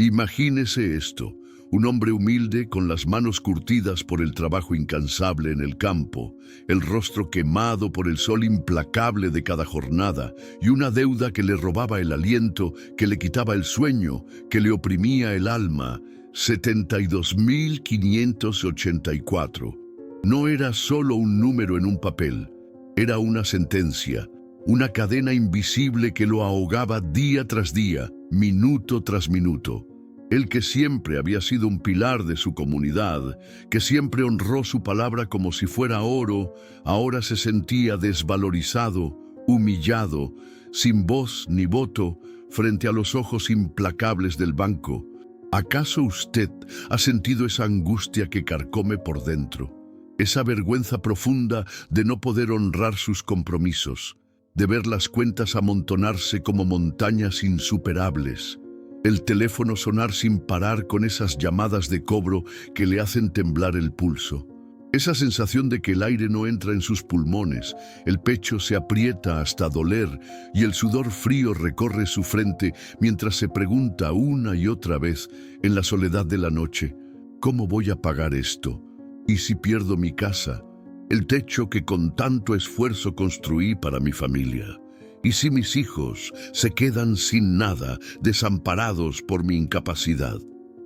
Imagínese esto, un hombre humilde con las manos curtidas por el trabajo incansable en el campo, el rostro quemado por el sol implacable de cada jornada y una deuda que le robaba el aliento, que le quitaba el sueño, que le oprimía el alma. 72.584. No era solo un número en un papel, era una sentencia, una cadena invisible que lo ahogaba día tras día, minuto tras minuto. Él que siempre había sido un pilar de su comunidad, que siempre honró su palabra como si fuera oro, ahora se sentía desvalorizado, humillado, sin voz ni voto, frente a los ojos implacables del banco. ¿Acaso usted ha sentido esa angustia que carcome por dentro? Esa vergüenza profunda de no poder honrar sus compromisos, de ver las cuentas amontonarse como montañas insuperables, el teléfono sonar sin parar con esas llamadas de cobro que le hacen temblar el pulso. Esa sensación de que el aire no entra en sus pulmones, el pecho se aprieta hasta doler y el sudor frío recorre su frente mientras se pregunta una y otra vez en la soledad de la noche, ¿cómo voy a pagar esto? ¿Y si pierdo mi casa? El techo que con tanto esfuerzo construí para mi familia. ¿Y si mis hijos se quedan sin nada, desamparados por mi incapacidad?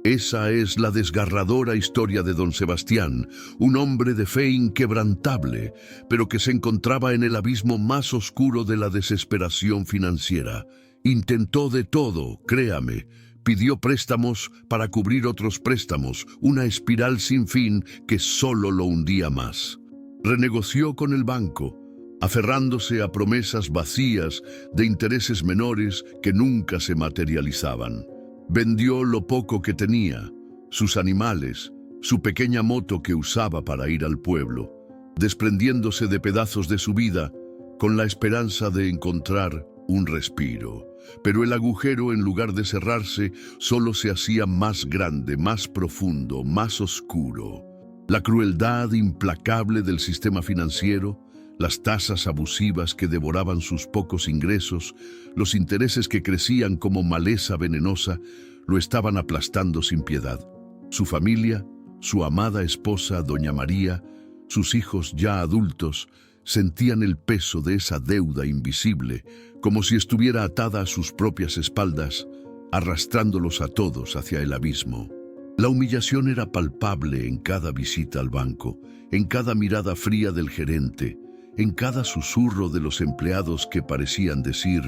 Esa es la desgarradora historia de don Sebastián, un hombre de fe inquebrantable, pero que se encontraba en el abismo más oscuro de la desesperación financiera. Intentó de todo, créame. Pidió préstamos para cubrir otros préstamos, una espiral sin fin que solo lo hundía más. Renegoció con el banco, aferrándose a promesas vacías de intereses menores que nunca se materializaban. Vendió lo poco que tenía, sus animales, su pequeña moto que usaba para ir al pueblo, desprendiéndose de pedazos de su vida con la esperanza de encontrar un respiro. Pero el agujero, en lugar de cerrarse, solo se hacía más grande, más profundo, más oscuro. La crueldad implacable del sistema financiero, las tasas abusivas que devoraban sus pocos ingresos, los intereses que crecían como maleza venenosa, lo estaban aplastando sin piedad. Su familia, su amada esposa, doña María, sus hijos ya adultos, sentían el peso de esa deuda invisible, como si estuviera atada a sus propias espaldas, arrastrándolos a todos hacia el abismo. La humillación era palpable en cada visita al banco, en cada mirada fría del gerente, en cada susurro de los empleados que parecían decir,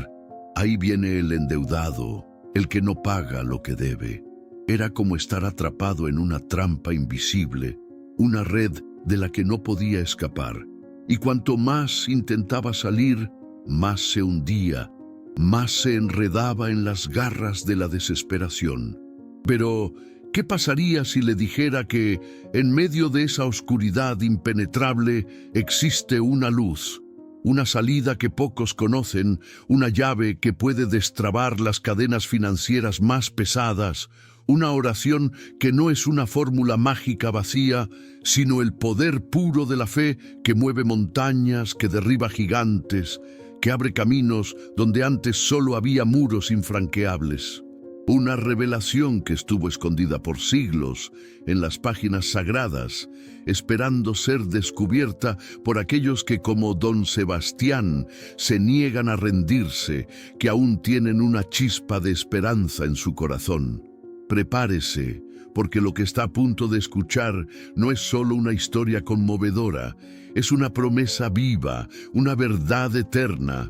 ahí viene el endeudado, el que no paga lo que debe. Era como estar atrapado en una trampa invisible, una red de la que no podía escapar. Y cuanto más intentaba salir, más se hundía, más se enredaba en las garras de la desesperación. Pero ¿qué pasaría si le dijera que, en medio de esa oscuridad impenetrable, existe una luz, una salida que pocos conocen, una llave que puede destrabar las cadenas financieras más pesadas, una oración que no es una fórmula mágica vacía, sino el poder puro de la fe que mueve montañas, que derriba gigantes, que abre caminos donde antes solo había muros infranqueables? Una revelación que estuvo escondida por siglos en las páginas sagradas, esperando ser descubierta por aquellos que, como don Sebastián, se niegan a rendirse, que aún tienen una chispa de esperanza en su corazón. Prepárese, porque lo que está a punto de escuchar no es solo una historia conmovedora, es una promesa viva, una verdad eterna.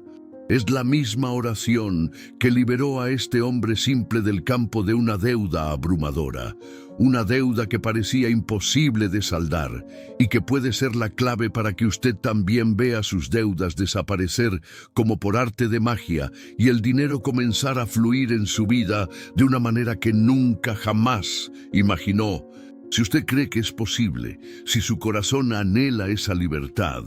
Es la misma oración que liberó a este hombre simple del campo de una deuda abrumadora, una deuda que parecía imposible de saldar y que puede ser la clave para que usted también vea sus deudas desaparecer como por arte de magia y el dinero comenzar a fluir en su vida de una manera que nunca jamás imaginó. Si usted cree que es posible, si su corazón anhela esa libertad,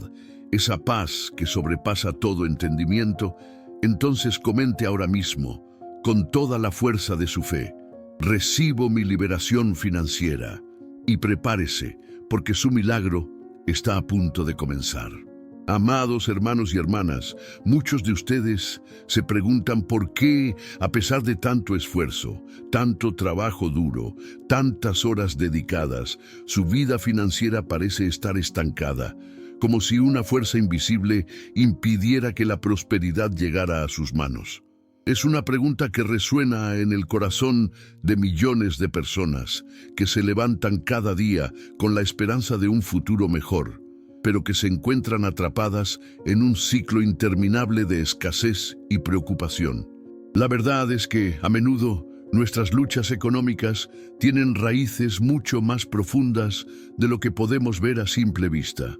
esa paz que sobrepasa todo entendimiento, entonces comente ahora mismo, con toda la fuerza de su fe, recibo mi liberación financiera, y prepárese, porque su milagro está a punto de comenzar. Amados hermanos y hermanas, muchos de ustedes se preguntan por qué, a pesar de tanto esfuerzo, tanto trabajo duro, tantas horas dedicadas, su vida financiera parece estar estancada, como si una fuerza invisible impidiera que la prosperidad llegara a sus manos. Es una pregunta que resuena en el corazón de millones de personas que se levantan cada día con la esperanza de un futuro mejor, pero que se encuentran atrapadas en un ciclo interminable de escasez y preocupación. La verdad es que, a menudo, nuestras luchas económicas tienen raíces mucho más profundas de lo que podemos ver a simple vista.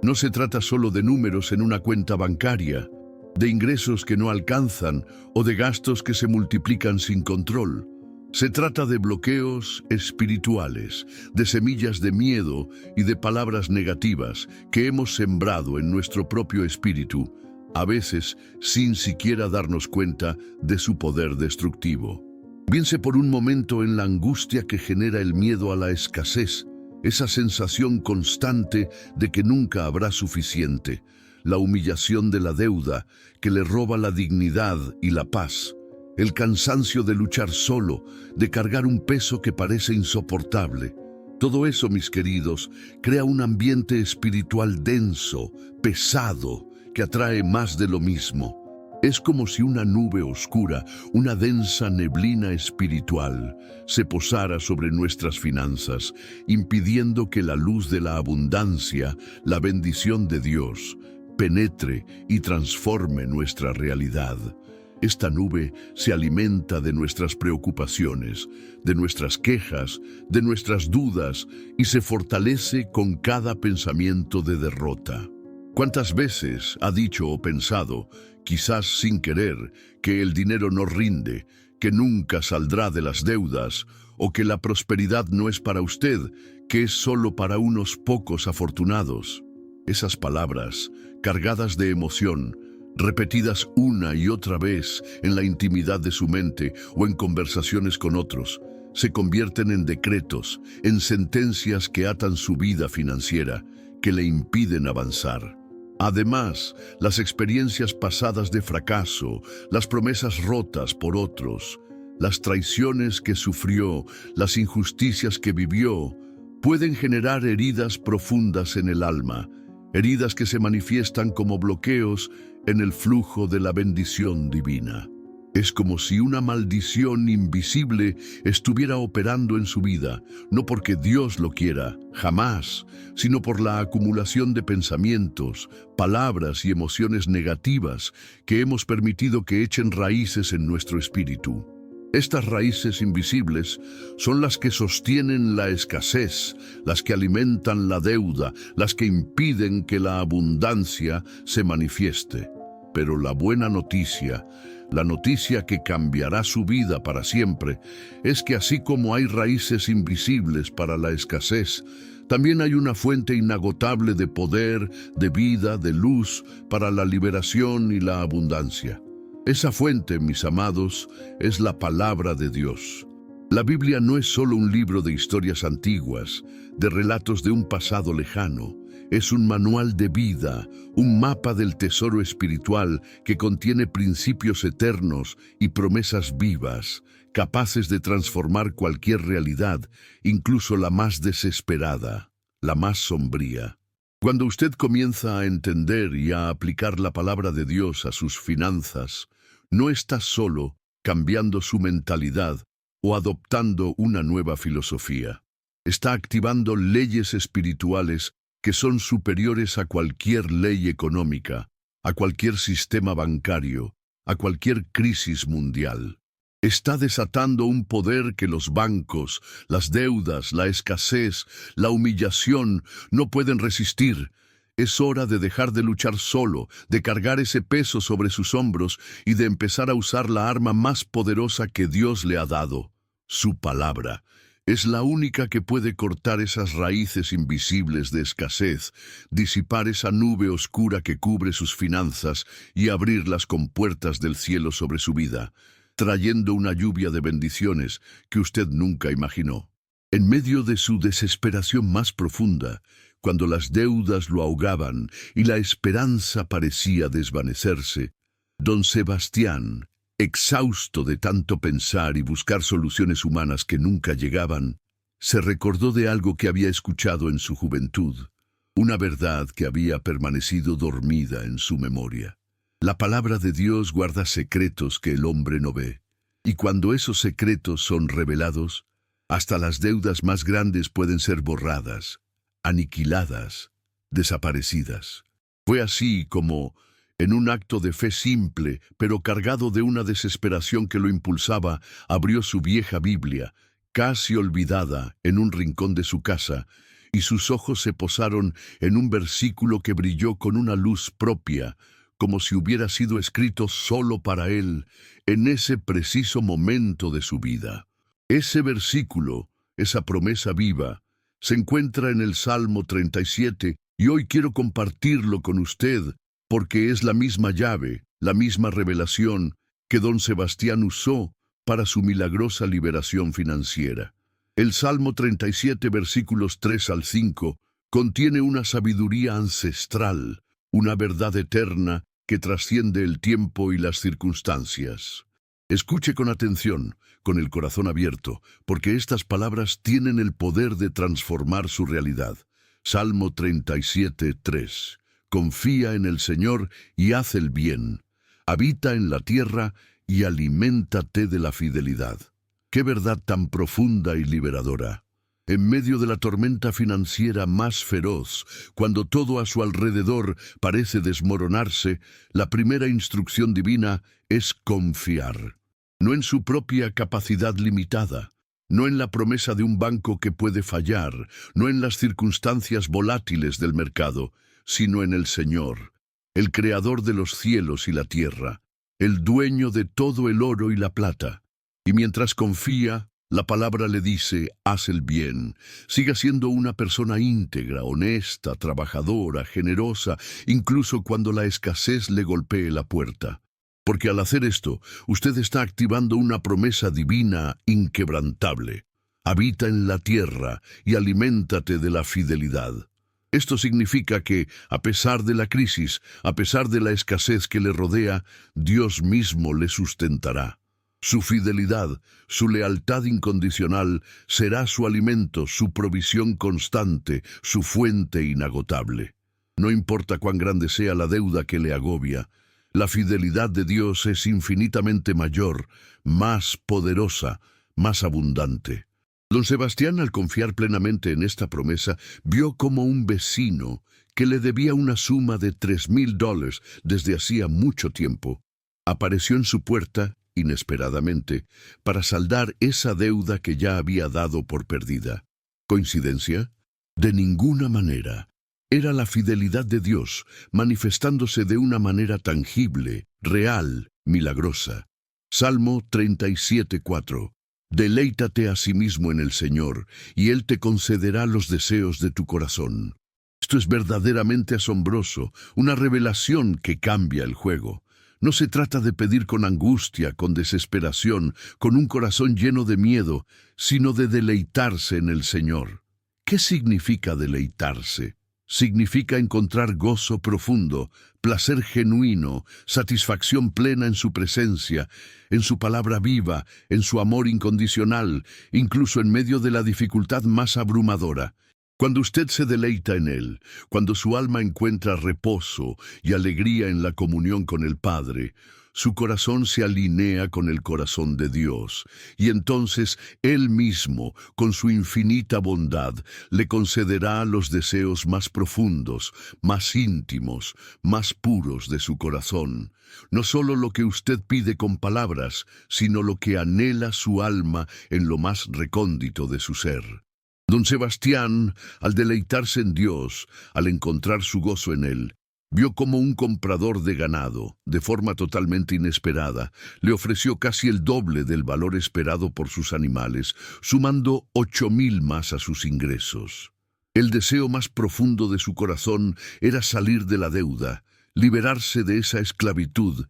No se trata solo de números en una cuenta bancaria, de ingresos que no alcanzan o de gastos que se multiplican sin control. Se trata de bloqueos espirituales, de semillas de miedo y de palabras negativas que hemos sembrado en nuestro propio espíritu, a veces sin siquiera darnos cuenta de su poder destructivo. Piense por un momento en la angustia que genera el miedo a la escasez, esa sensación constante de que nunca habrá suficiente, la humillación de la deuda que le roba la dignidad y la paz, el cansancio de luchar solo, de cargar un peso que parece insoportable. Todo eso, mis queridos, crea un ambiente espiritual denso, pesado, que atrae más de lo mismo. Es como si una nube oscura, una densa neblina espiritual, se posara sobre nuestras finanzas, impidiendo que la luz de la abundancia, la bendición de Dios, penetre y transforme nuestra realidad. Esta nube se alimenta de nuestras preocupaciones, de nuestras quejas, de nuestras dudas y se fortalece con cada pensamiento de derrota. ¿Cuántas veces ha dicho o pensado, quizás sin querer, que el dinero no rinde, que nunca saldrá de las deudas o que la prosperidad no es para usted, que es solo para unos pocos afortunados? Esas palabras, cargadas de emoción, repetidas una y otra vez en la intimidad de su mente o en conversaciones con otros, se convierten en decretos, en sentencias que atan su vida financiera, que le impiden avanzar. Además, las experiencias pasadas de fracaso, las promesas rotas por otros, las traiciones que sufrió, las injusticias que vivió, pueden generar heridas profundas en el alma, heridas que se manifiestan como bloqueos en el flujo de la bendición divina. Es como si una maldición invisible estuviera operando en su vida, no porque Dios lo quiera, jamás, sino por la acumulación de pensamientos, palabras y emociones negativas que hemos permitido que echen raíces en nuestro espíritu. Estas raíces invisibles son las que sostienen la escasez, las que alimentan la deuda, las que impiden que la abundancia se manifieste. Pero la buena noticia, la noticia que cambiará su vida para siempre, es que así como hay raíces invisibles para la escasez, también hay una fuente inagotable de poder, de vida, de luz para la liberación y la abundancia. Esa fuente, mis amados, es la palabra de Dios. La Biblia no es solo un libro de historias antiguas, de relatos de un pasado lejano. Es un manual de vida, un mapa del tesoro espiritual que contiene principios eternos y promesas vivas, capaces de transformar cualquier realidad, incluso la más desesperada, la más sombría. Cuando usted comienza a entender y a aplicar la palabra de Dios a sus finanzas, no está solo cambiando su mentalidad o adoptando una nueva filosofía. Está activando leyes espirituales que son superiores a cualquier ley económica, a cualquier sistema bancario, a cualquier crisis mundial. Está desatando un poder que los bancos, las deudas, la escasez, la humillación no pueden resistir. Es hora de dejar de luchar solo, de cargar ese peso sobre sus hombros y de empezar a usar la arma más poderosa que Dios le ha dado, su palabra. Es la única que puede cortar esas raíces invisibles de escasez, disipar esa nube oscura que cubre sus finanzas y abrir las compuertas del cielo sobre su vida, trayendo una lluvia de bendiciones que usted nunca imaginó. En medio de su desesperación más profunda, cuando las deudas lo ahogaban y la esperanza parecía desvanecerse, don Sebastián, exhausto de tanto pensar y buscar soluciones humanas que nunca llegaban, se recordó de algo que había escuchado en su juventud, una verdad que había permanecido dormida en su memoria. La palabra de Dios guarda secretos que el hombre no ve, y cuando esos secretos son revelados, hasta las deudas más grandes pueden ser borradas, aniquiladas, desaparecidas. Fue así como, en un acto de fe simple, pero cargado de una desesperación que lo impulsaba, abrió su vieja Biblia, casi olvidada, en un rincón de su casa, y sus ojos se posaron en un versículo que brilló con una luz propia, como si hubiera sido escrito solo para él, en ese preciso momento de su vida. Ese versículo, esa promesa viva, se encuentra en el Salmo 37, y hoy quiero compartirlo con usted, porque es la misma llave, la misma revelación que don Sebastián usó para su milagrosa liberación financiera. El Salmo 37, versículos 3 al 5, contiene una sabiduría ancestral, una verdad eterna que trasciende el tiempo y las circunstancias. Escuche con atención, con el corazón abierto, porque estas palabras tienen el poder de transformar su realidad. Salmo 37, 3. Confía en el Señor y haz el bien. Habita en la tierra y aliméntate de la fidelidad. ¡Qué verdad tan profunda y liberadora! En medio de la tormenta financiera más feroz, cuando todo a su alrededor parece desmoronarse, la primera instrucción divina es confiar. No en su propia capacidad limitada, no en la promesa de un banco que puede fallar, no en las circunstancias volátiles del mercado, sino en el Señor, el Creador de los cielos y la tierra, el dueño de todo el oro y la plata. Y mientras confía, la palabra le dice, haz el bien, siga siendo una persona íntegra, honesta, trabajadora, generosa, incluso cuando la escasez le golpee la puerta. Porque al hacer esto, usted está activando una promesa divina inquebrantable. Habita en la tierra y aliméntate de la fidelidad. Esto significa que, a pesar de la crisis, a pesar de la escasez que le rodea, Dios mismo le sustentará. Su fidelidad, su lealtad incondicional, será su alimento, su provisión constante, su fuente inagotable. No importa cuán grande sea la deuda que le agobia, la fidelidad de Dios es infinitamente mayor, más poderosa, más abundante. Don Sebastián, al confiar plenamente en esta promesa, vio como un vecino que le debía una suma de $3,000 desde hacía mucho tiempo, apareció en su puerta inesperadamente, para saldar esa deuda que ya había dado por perdida. ¿Coincidencia? De ninguna manera. Era la fidelidad de Dios, manifestándose de una manera tangible, real, milagrosa. Salmo 37, 4. Deleítate asimismo en el Señor, y Él te concederá los deseos de tu corazón. Esto es verdaderamente asombroso, una revelación que cambia el juego. No se trata de pedir con angustia, con desesperación, con un corazón lleno de miedo, sino de deleitarse en el Señor. ¿Qué significa deleitarse? Significa encontrar gozo profundo, placer genuino, satisfacción plena en su presencia, en su palabra viva, en su amor incondicional, incluso en medio de la dificultad más abrumadora. Cuando usted se deleita en Él, cuando su alma encuentra reposo y alegría en la comunión con el Padre, su corazón se alinea con el corazón de Dios, y entonces Él mismo, con su infinita bondad, le concederá los deseos más profundos, más íntimos, más puros de su corazón. No solo lo que usted pide con palabras, sino lo que anhela su alma en lo más recóndito de su ser. Don Sebastián, al deleitarse en Dios, al encontrar su gozo en Él, vio como un comprador de ganado, de forma totalmente inesperada, le ofreció casi el doble del valor esperado por sus animales, sumando 8,000 más a sus ingresos. El deseo más profundo de su corazón era salir de la deuda, liberarse de esa esclavitud,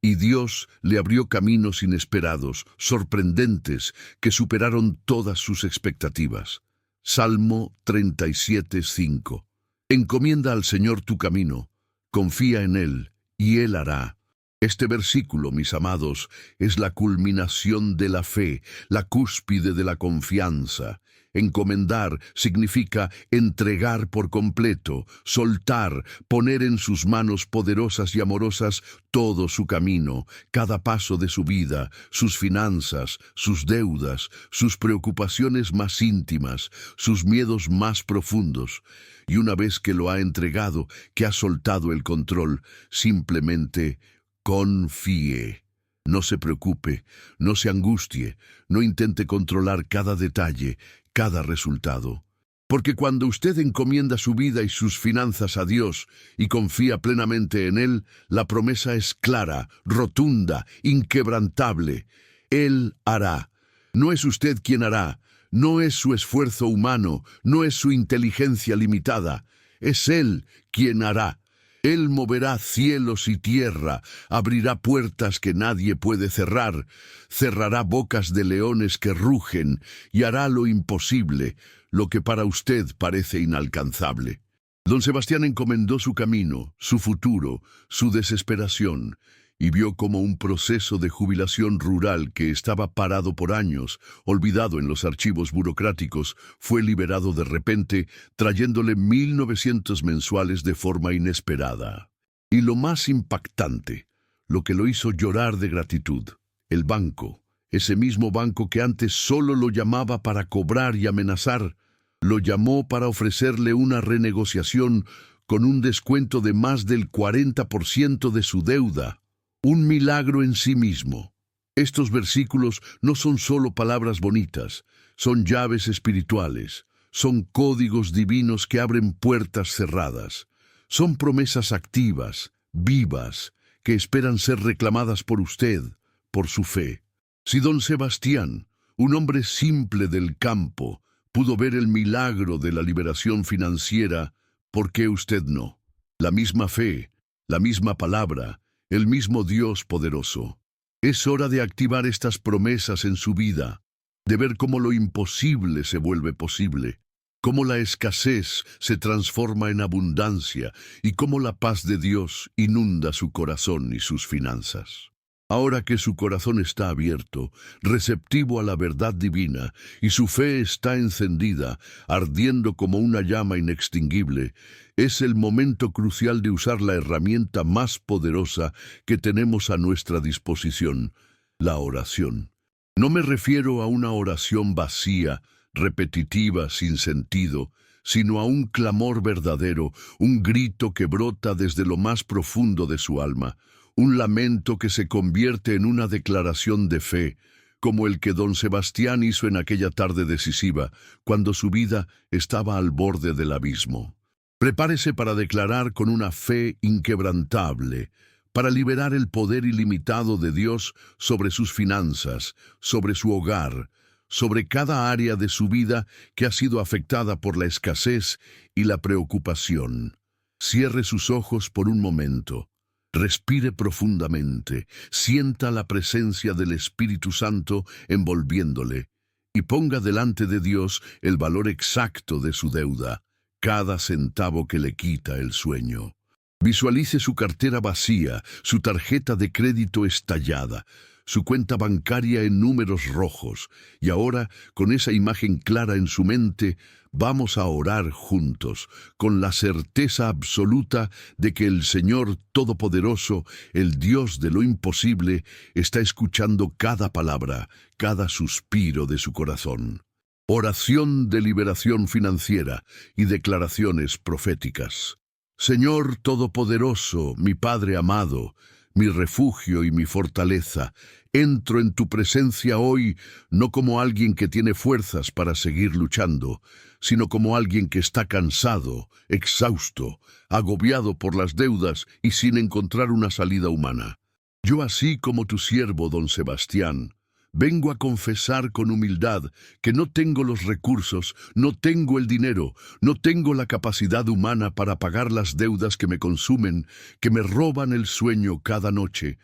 Y Dios le abrió caminos inesperados, sorprendentes, que superaron todas sus expectativas. Salmo 37:5. Encomienda al Señor tu camino, confía en Él, y Él hará. Este versículo, mis amados, es la culminación de la fe, la cúspide de la confianza. Encomendar significa entregar por completo, soltar, poner en sus manos poderosas y amorosas todo su camino, cada paso de su vida, sus finanzas, sus deudas, sus preocupaciones más íntimas, sus miedos más profundos. Y una vez que lo ha entregado, que ha soltado el control, simplemente confíe. No se preocupe, no se angustie, no intente controlar cada detalle, cada resultado. Porque cuando usted encomienda su vida y sus finanzas a Dios y confía plenamente en Él, la promesa es clara, rotunda, inquebrantable. Él hará. No es usted quien hará, no es su esfuerzo humano, no es su inteligencia limitada. Es Él quien hará. Él moverá cielos y tierra, abrirá puertas que nadie puede cerrar, cerrará bocas de leones que rugen y hará lo imposible, lo que para usted parece inalcanzable. Don Sebastián encomendó su camino, su futuro, su desesperación, y vio como un proceso de jubilación rural que estaba parado por años, olvidado en los archivos burocráticos, fue liberado de repente, trayéndole 1.900 mensuales de forma inesperada. Y lo más impactante, lo que lo hizo llorar de gratitud, el banco, ese mismo banco que antes solo lo llamaba para cobrar y amenazar, lo llamó para ofrecerle una renegociación con un descuento de más del 40% de su deuda. Un milagro en sí mismo. Estos versículos no son solo palabras bonitas, son llaves espirituales, son códigos divinos que abren puertas cerradas, son promesas activas, vivas, que esperan ser reclamadas por usted, por su fe. Si don Sebastián, un hombre simple del campo, pudo ver el milagro de la liberación financiera, ¿por qué usted no? La misma fe, la misma palabra, el mismo Dios poderoso. Es hora de activar estas promesas en su vida, de ver cómo lo imposible se vuelve posible, cómo la escasez se transforma en abundancia y cómo la paz de Dios inunda su corazón y sus finanzas. Ahora que su corazón está abierto, receptivo a la verdad divina, y su fe está encendida, ardiendo como una llama inextinguible, es el momento crucial de usar la herramienta más poderosa que tenemos a nuestra disposición, la oración. No me refiero a una oración vacía, repetitiva, sin sentido, sino a un clamor verdadero, un grito que brota desde lo más profundo de su alma, un lamento que se convierte en una declaración de fe, como el que don Sebastián hizo en aquella tarde decisiva, cuando su vida estaba al borde del abismo. Prepárese para declarar con una fe inquebrantable, para liberar el poder ilimitado de Dios sobre sus finanzas, sobre su hogar, sobre cada área de su vida que ha sido afectada por la escasez y la preocupación. Cierre sus ojos por un momento. Respire profundamente, sienta la presencia del Espíritu Santo envolviéndole y ponga delante de Dios el valor exacto de su deuda, cada centavo que le quita el sueño. Visualice su cartera vacía, su tarjeta de crédito estallada, su cuenta bancaria en números rojos, y ahora, con esa imagen clara en su mente, vamos a orar juntos, con la certeza absoluta de que el Señor Todopoderoso, el Dios de lo imposible, está escuchando cada palabra, cada suspiro de su corazón. Oración de liberación financiera y declaraciones proféticas. Señor Todopoderoso, mi Padre amado, mi refugio y mi fortaleza, entro en tu presencia hoy no como alguien que tiene fuerzas para seguir luchando, sino como alguien que está cansado, exhausto, agobiado por las deudas y sin encontrar una salida humana. Yo, así como tu siervo don Sebastián, vengo a confesar con humildad que no tengo los recursos, no tengo el dinero, no tengo la capacidad humana para pagar las deudas que me consumen, que me roban el sueño cada noche,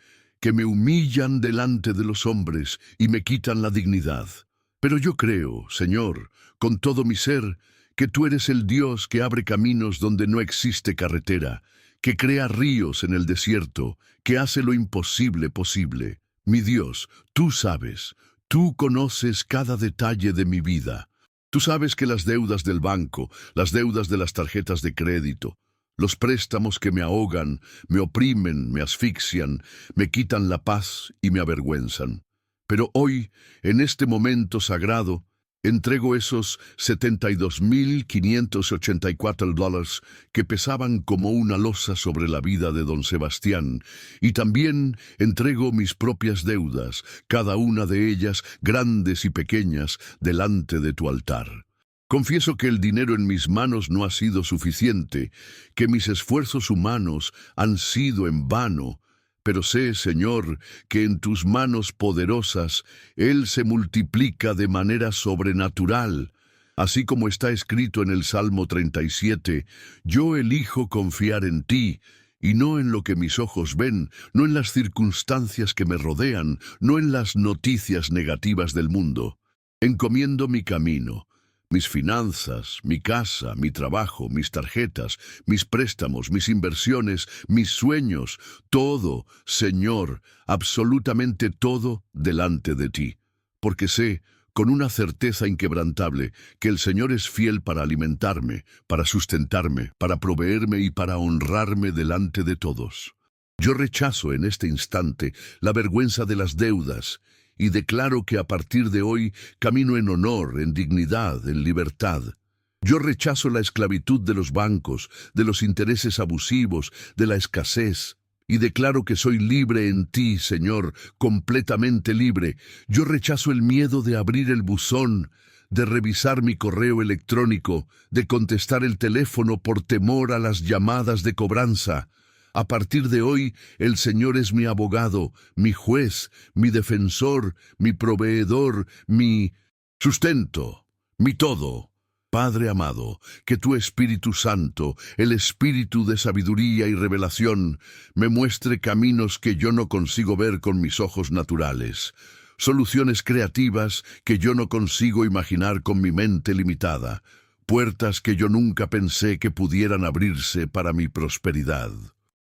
que me humillan delante de los hombres y me quitan la dignidad. Pero yo creo, Señor, con todo mi ser, que tú eres el Dios que abre caminos donde no existe carretera, que crea ríos en el desierto, que hace lo imposible posible. Mi Dios, tú sabes, tú conoces cada detalle de mi vida. Tú sabes que las deudas del banco, las deudas de las tarjetas de crédito, los préstamos que me ahogan, me oprimen, me asfixian, me quitan la paz y me avergüenzan. Pero hoy, en este momento sagrado, entrego esos $72,584 que pesaban como una losa sobre la vida de don Sebastián, y también entrego mis propias deudas, cada una de ellas grandes y pequeñas, delante de tu altar. Confieso que el dinero en mis manos no ha sido suficiente, que mis esfuerzos humanos han sido en vano, pero sé, Señor, que en tus manos poderosas Él se multiplica de manera sobrenatural. Así como está escrito en el Salmo 37, yo elijo confiar en ti, y no en lo que mis ojos ven, no en las circunstancias que me rodean, no en las noticias negativas del mundo. Encomiendo mi camino, mis finanzas, mi casa, mi trabajo, mis tarjetas, mis préstamos, mis inversiones, mis sueños, todo, Señor, absolutamente todo delante de ti. Porque sé, con una certeza inquebrantable, que el Señor es fiel para alimentarme, para sustentarme, para proveerme y para honrarme delante de todos. Yo rechazo en este instante la vergüenza de las deudas, y declaro que a partir de hoy camino en honor, en dignidad, en libertad. Yo rechazo la esclavitud de los bancos, de los intereses abusivos, de la escasez, y declaro que soy libre en ti, Señor, completamente libre. Yo rechazo el miedo de abrir el buzón, de revisar mi correo electrónico, de contestar el teléfono por temor a las llamadas de cobranza. A partir de hoy, el Señor es mi abogado, mi juez, mi defensor, mi proveedor, mi sustento, mi todo. Padre amado, que tu Espíritu Santo, el Espíritu de sabiduría y revelación, me muestre caminos que yo no consigo ver con mis ojos naturales, soluciones creativas que yo no consigo imaginar con mi mente limitada, puertas que yo nunca pensé que pudieran abrirse para mi prosperidad.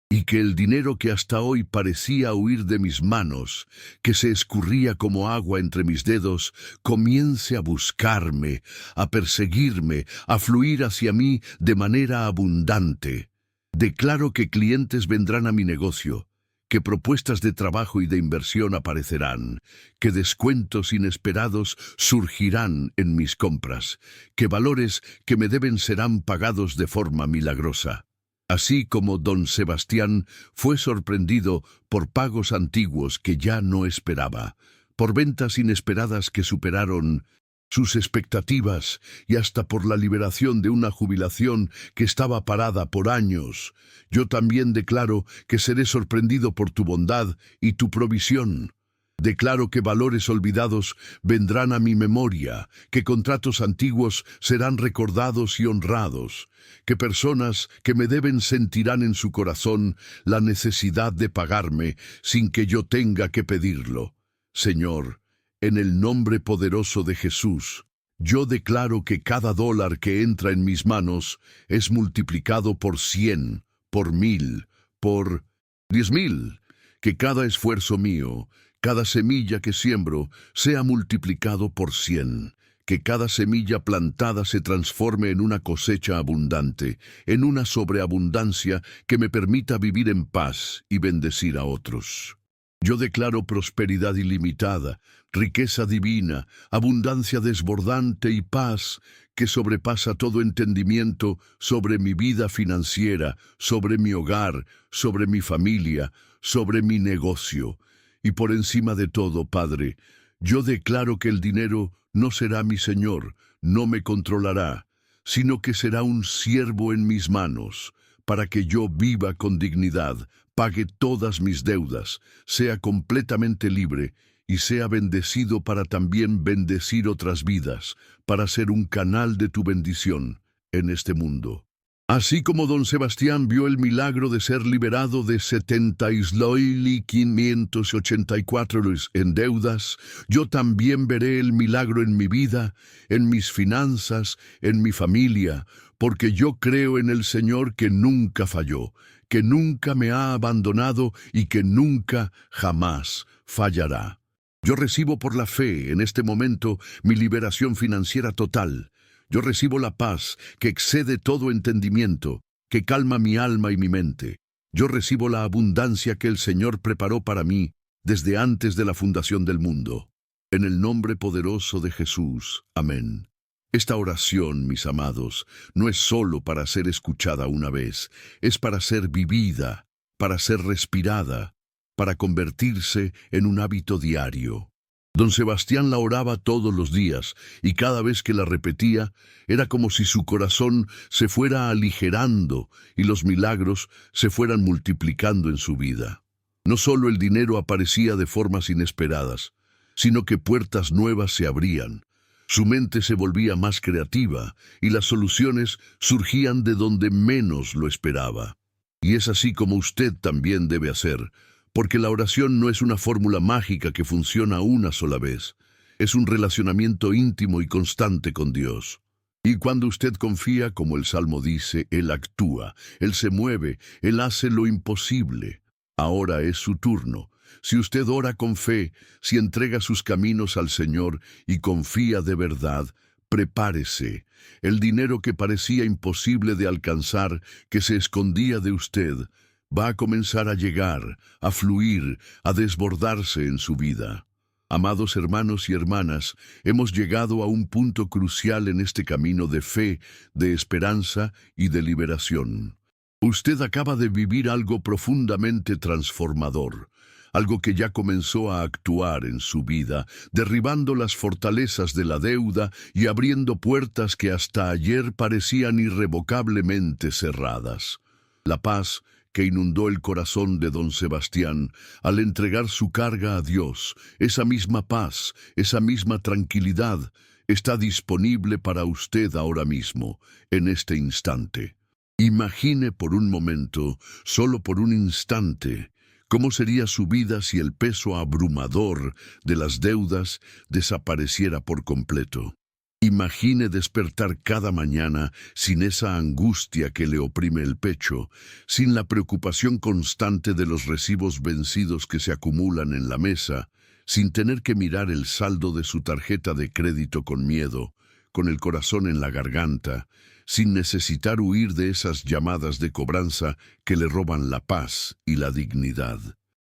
Y que el dinero que hasta hoy parecía huir de mis manos, que se escurría como agua entre mis dedos, comience a buscarme, a perseguirme, a fluir hacia mí de manera abundante. Declaro que clientes vendrán a mi negocio, que propuestas de trabajo y de inversión aparecerán, que descuentos inesperados surgirán en mis compras, que valores que me deben serán pagados de forma milagrosa. Así como don Sebastián fue sorprendido por pagos antiguos que ya no esperaba, por ventas inesperadas que superaron sus expectativas y hasta por la liberación de una jubilación que estaba parada por años, yo también declaro que seré sorprendido por tu bondad y tu provisión. Declaro que valores olvidados vendrán a mi memoria, que contratos antiguos serán recordados y honrados, que personas que me deben sentirán en su corazón la necesidad de pagarme sin que yo tenga que pedirlo. Señor, en el nombre poderoso de Jesús, yo declaro que cada dólar que entra en mis manos es multiplicado por 100, por 1000, por 10,000, que cada esfuerzo mío, cada semilla que siembro sea multiplicado por 100, que cada semilla plantada se transforme en una cosecha abundante, en una sobreabundancia que me permita vivir en paz y bendecir a otros. Yo declaro prosperidad ilimitada, riqueza divina, abundancia desbordante y paz que sobrepasa todo entendimiento sobre mi vida financiera, sobre mi hogar, sobre mi familia, sobre mi negocio. Y por encima de todo, Padre, yo declaro que el dinero no será mi Señor, no me controlará, sino que será un siervo en mis manos, para que yo viva con dignidad, pague todas mis deudas, sea completamente libre y sea bendecido para también bendecir otras vidas, para ser un canal de tu bendición en este mundo. Así como don Sebastián vio el milagro de ser liberado de 70.584 en deudas, yo también veré el milagro en mi vida, en mis finanzas, en mi familia, porque yo creo en el Señor que nunca falló, que nunca me ha abandonado y que nunca, jamás fallará. Yo recibo por la fe en este momento mi liberación financiera total. Yo recibo la paz que excede todo entendimiento, que calma mi alma y mi mente. Yo recibo la abundancia que el Señor preparó para mí desde antes de la fundación del mundo. En el nombre poderoso de Jesús. Amén. Esta oración, mis amados, no es solo para ser escuchada una vez, es para ser vivida, para ser respirada, para convertirse en un hábito diario. Don Sebastián la oraba todos los días, y cada vez que la repetía, era como si su corazón se fuera aligerando y los milagros se fueran multiplicando en su vida. No solo el dinero aparecía de formas inesperadas, sino que puertas nuevas se abrían. Su mente se volvía más creativa, y las soluciones surgían de donde menos lo esperaba. Y es así como usted también debe hacer, porque la oración no es una fórmula mágica que funciona una sola vez. Es un relacionamiento íntimo y constante con Dios. Y cuando usted confía, como el Salmo dice, Él actúa, Él se mueve, Él hace lo imposible. Ahora es su turno. Si usted ora con fe, si entrega sus caminos al Señor y confía de verdad, prepárese. El dinero que parecía imposible de alcanzar, que se escondía de usted, va a comenzar a llegar, a fluir, a desbordarse en su vida. Amados hermanos y hermanas, hemos llegado a un punto crucial en este camino de fe, de esperanza y de liberación. Usted acaba de vivir algo profundamente transformador, algo que ya comenzó a actuar en su vida, derribando las fortalezas de la deuda y abriendo puertas que hasta ayer parecían irrevocablemente cerradas. La paz que inundó el corazón de don Sebastián al entregar su carga a Dios, esa misma paz, esa misma tranquilidad, está disponible para usted ahora mismo, en este instante. Imagine por un momento, solo por un instante, cómo sería su vida si el peso abrumador de las deudas desapareciera por completo. Imagine despertar cada mañana sin esa angustia que le oprime el pecho, sin la preocupación constante de los recibos vencidos que se acumulan en la mesa, sin tener que mirar el saldo de su tarjeta de crédito con miedo, con el corazón en la garganta, sin necesitar huir de esas llamadas de cobranza que le roban la paz y la dignidad.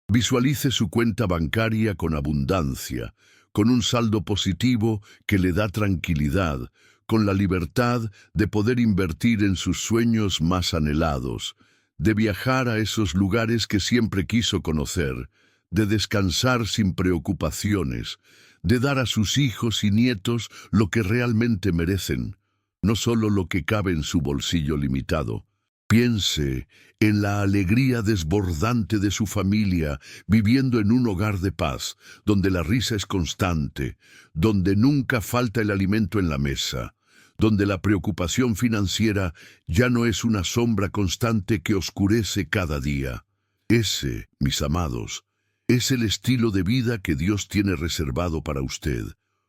Visualice su cuenta bancaria con abundancia, con un saldo positivo que le da tranquilidad, con la libertad de poder invertir en sus sueños más anhelados, de viajar a esos lugares que siempre quiso conocer, de descansar sin preocupaciones, de dar a sus hijos y nietos lo que realmente merecen, no solo lo que cabe en su bolsillo limitado. Piense en la alegría desbordante de su familia viviendo en un hogar de paz, donde la risa es constante, donde nunca falta el alimento en la mesa, donde la preocupación financiera ya no es una sombra constante que oscurece cada día. Ese, mis amados, es el estilo de vida que Dios tiene reservado para usted,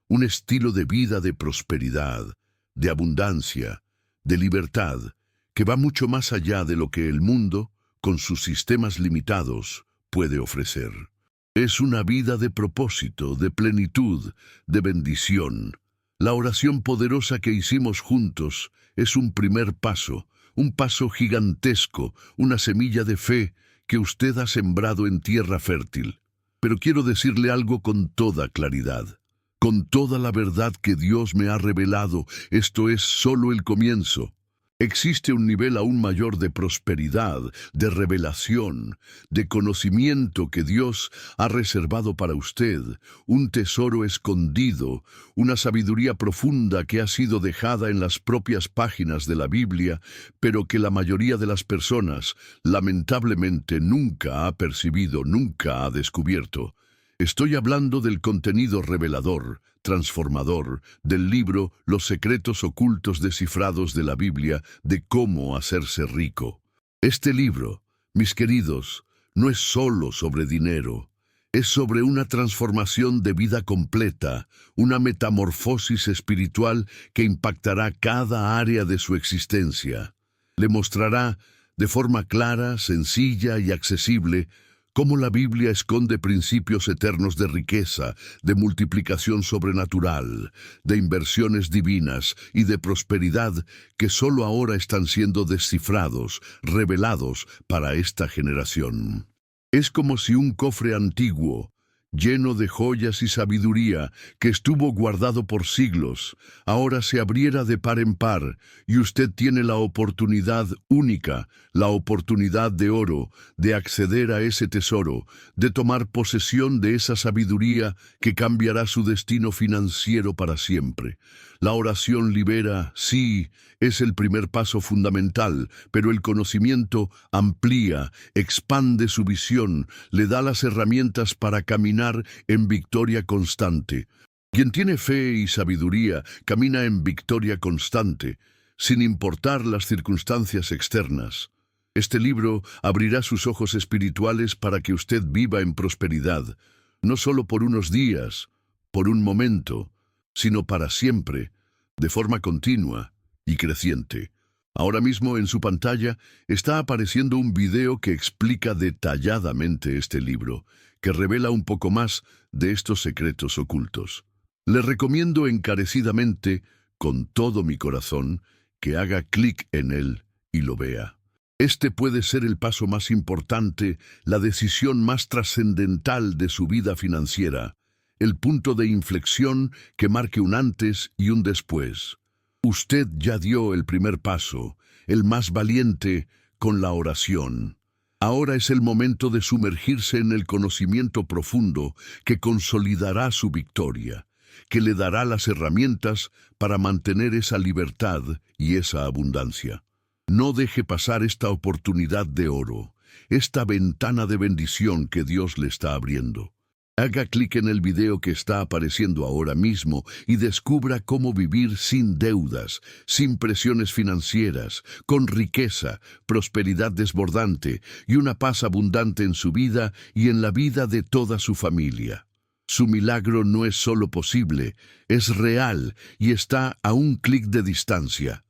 un estilo de vida de prosperidad, de abundancia, de libertad, que va mucho más allá de lo que el mundo, con sus sistemas limitados, puede ofrecer. Es una vida de propósito, de plenitud, de bendición. La oración poderosa que hicimos juntos es un primer paso, un paso gigantesco, una semilla de fe que usted ha sembrado en tierra fértil. Pero quiero decirle algo con toda claridad. Con toda la verdad que Dios me ha revelado, esto es solo el comienzo. Existe un nivel aún mayor de prosperidad, de revelación, de conocimiento que Dios ha reservado para usted, un tesoro escondido, una sabiduría profunda que ha sido dejada en las propias páginas de la Biblia, pero que la mayoría de las personas, lamentablemente, nunca ha percibido, nunca ha descubierto. Estoy hablando del contenido revelador, transformador, del libro Los secretos ocultos descifrados de la Biblia de cómo hacerse rico. Este libro, mis queridos, no es solo sobre dinero. Es sobre una transformación de vida completa, una metamorfosis espiritual que impactará cada área de su existencia. Le mostrará, de forma clara, sencilla y accesible, cómo la Biblia esconde principios eternos de riqueza, de multiplicación sobrenatural, de inversiones divinas y de prosperidad que solo ahora están siendo descifrados, revelados para esta generación. Es como si un cofre antiguo, lleno de joyas y sabiduría, que estuvo guardado por siglos, ahora se abriera de par en par, y usted tiene la oportunidad única, la oportunidad de oro, de acceder a ese tesoro, de tomar posesión de esa sabiduría que cambiará su destino financiero para siempre. La oración libera, sí, es el primer paso fundamental, pero el conocimiento amplía, expande su visión, le da las herramientas para caminar en victoria constante. Quien tiene fe y sabiduría camina en victoria constante, sin importar las circunstancias externas. Este libro abrirá sus ojos espirituales para que usted viva en prosperidad, no solo por unos días, por un momento, sino para siempre, de forma continua y creciente. Ahora mismo en su pantalla está apareciendo un video que explica detalladamente este libro, que revela un poco más de estos secretos ocultos. Le recomiendo encarecidamente, con todo mi corazón, que haga clic en él y lo vea. Este puede ser el paso más importante, la decisión más trascendental de su vida financiera, el punto de inflexión que marque un antes y un después. Usted ya dio el primer paso, el más valiente, con la oración. Ahora es el momento de sumergirse en el conocimiento profundo que consolidará su victoria, que le dará las herramientas para mantener esa libertad y esa abundancia. No deje pasar esta oportunidad de oro, esta ventana de bendición que Dios le está abriendo. Haga clic en el video que está apareciendo ahora mismo y descubra cómo vivir sin deudas, sin presiones financieras, con riqueza, prosperidad desbordante y una paz abundante en su vida y en la vida de toda su familia. Su milagro no es solo posible, es real y está a un clic de distancia.